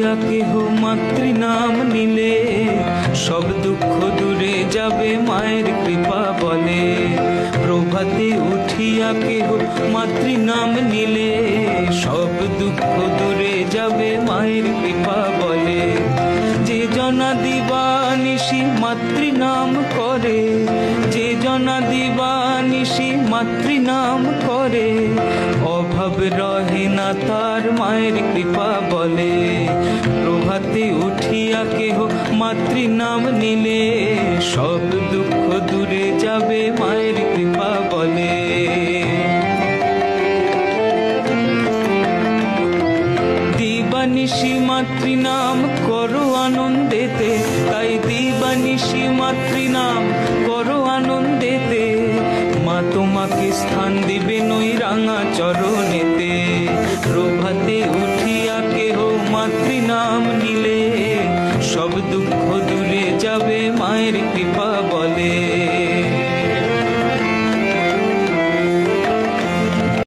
উঠিয়া কেহ মাতৃনাম নিলে সব দুঃখ দূরে যাবে মায়ের কৃপা বলে। প্রভাতে উঠিয়া কেহ মাতৃনাম নিলে সব দুঃখ দূরে যাবে মায়ের কৃপা বলে। যে জনা দিবানিশি মাতৃনাম করে, যে জনা দিবানিশি মাতৃনাম করে, অভাব রহে না তার মায়ের কৃপা বলে। প্রভাতে উঠিয়া কেহ মাতৃনাম নিলে সব দুঃখ দূরে যাবে মায়ের কৃপা বলে। দিবানিশি মাতৃনাম করো আনন্দেতে, তাই দিবানিশি মাতৃনাম করো আনন্দেতে। মা তোমাকে স্থান দিবেন ওই রাঙা চরণেতে। প্রভাতে উঠিয়া কেহ মাতৃনাম নিলে সব দুঃখ দূরে যাবে মায়ের কৃপা